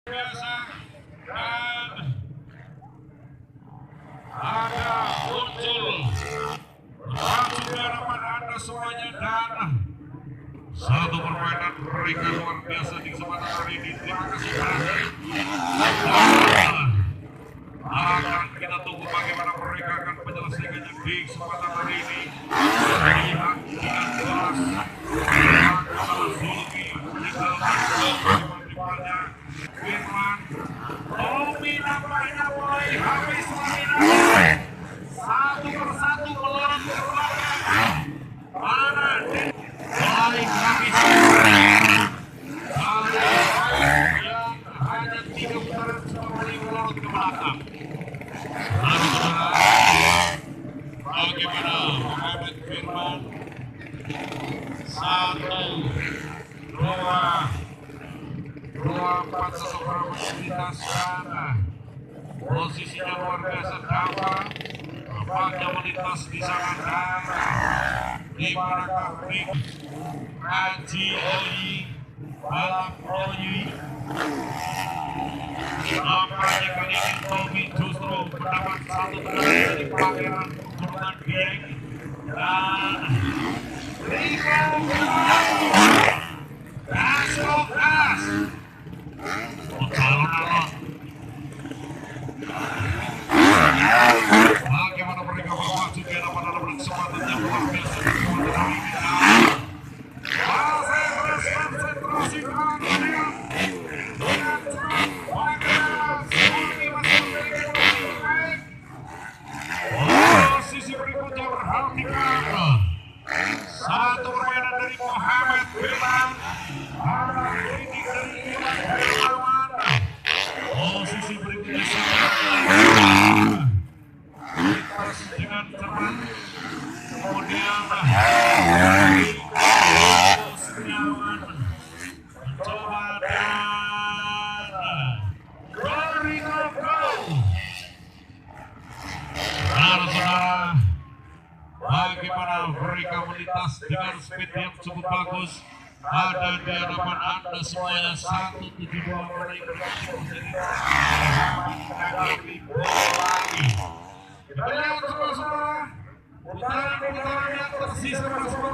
biasa dan ada muncul langsung di hadapan Anda semuanya dan satu permainan mereka luar biasa di kesempatan hari ini. Terima kasih akan kita tunggu bagaimana mereka akan menyelesaikannya di kesempatan hari ini. Lihat dengan jelas salah Zulmi di dalam bagaimana Firman Tommy nampaknya mulai habis stamina. Satu persatu melorot ke belakang. Mana mulai habis yang hanya 3 putaran sudah mulai melorot ke belakang. Bagaimana Muhammad Firman 1, 2, 4 seseorang aktivitas sana. Posisinya luar biasa dapat nampaknya melintas di sana dan di manakah Haji Oyi balap Oyi nampaknya kali ini Tommy justru mendapat satu tendangan dari pangeran keturunan Mijen dan gas bagaimana mereka bermaksud di hadapan kesempatan yang luar biasa di kesempatan hari ini. Konsentrasi posisi berikutnya perhatikan satu permainan dari Muhammad Firman ini dari Irwan posisi berikutnya dengan cepat kemudian Setiawan mencoba dan dari Wanko saudara-saudara bagaimana mereka melintas dengan speed yang cukup bagus ada di hadapan Anda semuanya 172 mulai berganti lagi kita lihat saudara-saudara putaran-putaran yang tersisa bersama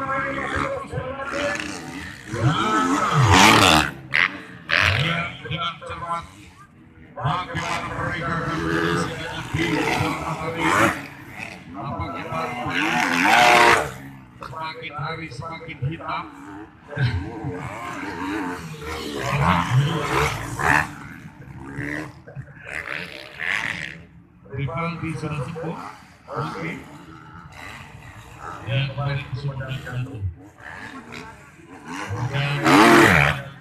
dengan cermat bagaimana mereka akan menyelesaikannya di kesempatan hari ini. Apa kita semakin hari semakin hitam. Rivaldi sudah sembuh. Oke. Ya kembali ke Sumedang Jatuh.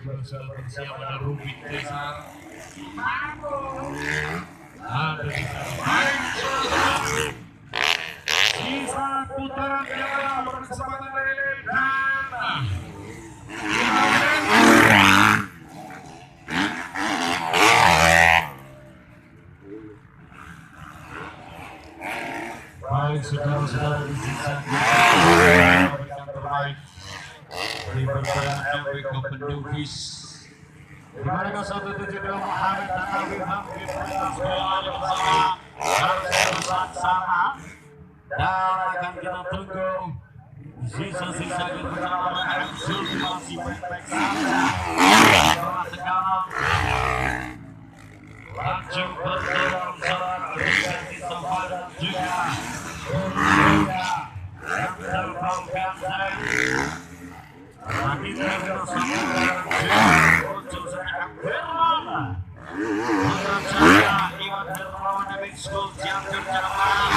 Dan sudah bersiap ada Rubik Desar. Ada di sisa putaran kedua bersempatan dari dan baik saudara-saudara di sisa yang terbaik di perjalanan MW Open Duvis di mana 172 Muhammad dan Abi Hamdi semuanya bersama harus sama dan akan kita tunggu sisa-sisa di perjalanan MW masih baik-baik saja karena sekarang langsung berdorong saudara Rikati Safada juga yang terbang ganteng tadi kita sambungkan muncul saya Firman menurut saya Iwan Hermawan dari School yang terjamaah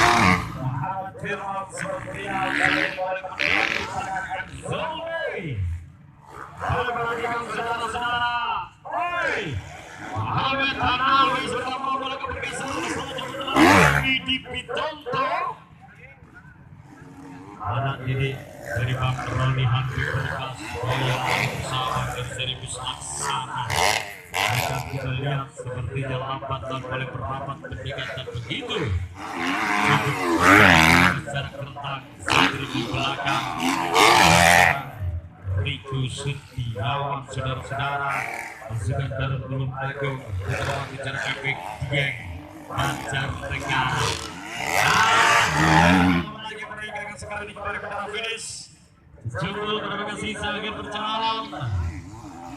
Muhammad Firman sepertinya dari mulai menunjukkan Zulmi perhatikan saudara-saudara oi Muhammad Hanawi sudah mau melakukan pergeseran di Pitonto anak ini dari Bang Roni Handri Perkas yang bersama dan Seri Aksana akan kita lihat sepertinya lambat dan boleh berapat pendekatan begitu secara kertas sendiri di belakang Riku Setiawan saudara-saudara pasukan dari belum Minggu kita bicara epic geng pancar tengah lagi meninggalkan sekali kembali ke dalam finish. Jumlah penerbangan sisa akan berjalan.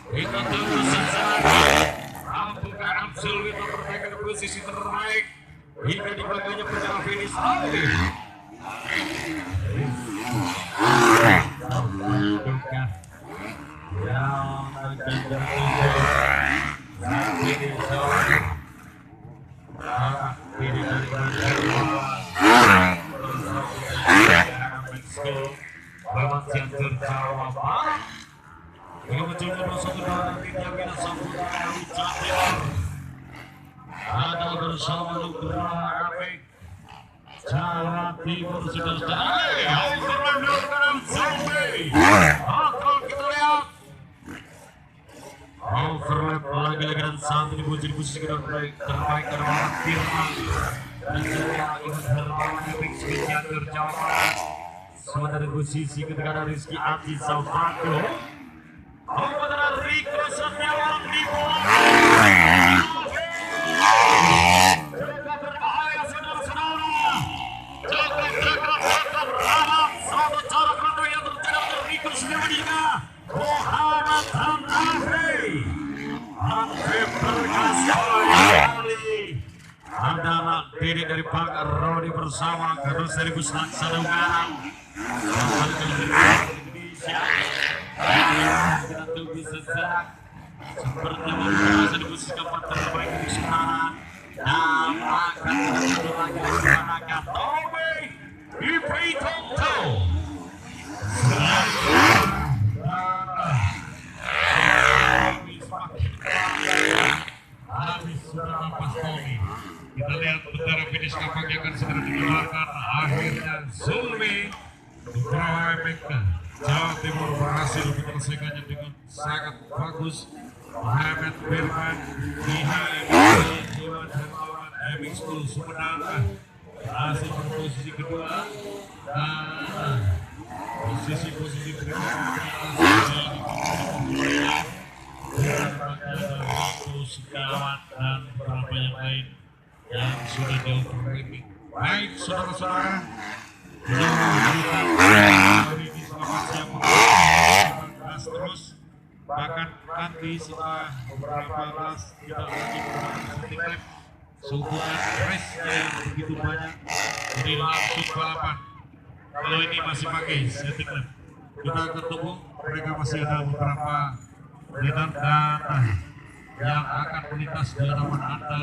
Kita tunggu sesaat. Apakah Absolut mempertahankan posisi terbaik hingga dibagainya perjalanan finish? Yang akan ini dari Bapak Cianjur Jawa Barat yang mencoba satu dalam yang kita sambut dari Jawa ada bersama Nugraha Apik Jawa Timur saudara-saudara akan kita lihat overlap lagi-lagi dan saat ini muncul posisi terbaik terbaik Firman dan Jaya ingin Terbaru Apik Cianjur Jawa Barat. Sementara posisi ketika ada Rizky Adi Wanko sementara Riko Setiawan di bola juga berbahaya saudara-saudara jaga rapat satu cara kondo yang terjadi dari Riko Setiawan juga Muhammad Hamdi berkasih adalah diri dari Pak Rodi bersama karena Seri Laksana Ungaran Indonesia. Kita tunggu sesaat seperti biasa di posisi keempat terbaik di sekarang dan akan terjadi lagi masyarakat Tobe di Peitonto. Habis sudah nampak Tobe. Kita lihat bendera finish nampaknya akan segera dikibarkan. Akhirnya Zulmi Nugraha Apik Jawa Timur berhasil menyelesaikannya dengan sangat bagus. Muhammad Firman Nihai Dewan Hermawan MX School Sumedang berhasil berposisi kedua dan posisi berikutnya Sekawan dan beberapa yang lain yang sudah diperbaiki. Baik saudara-saudara, hari ini selamat siang terus. Bahkan nanti setelah beberapa kelas kita lagi shooting lab sehubungan race yang begitu banyak jadi langsung balapan. Kalau ini masih pakai shooting lab, kita akan tunggu mereka masih ada beberapa leader dan yang akan melintas di hadapan Anda.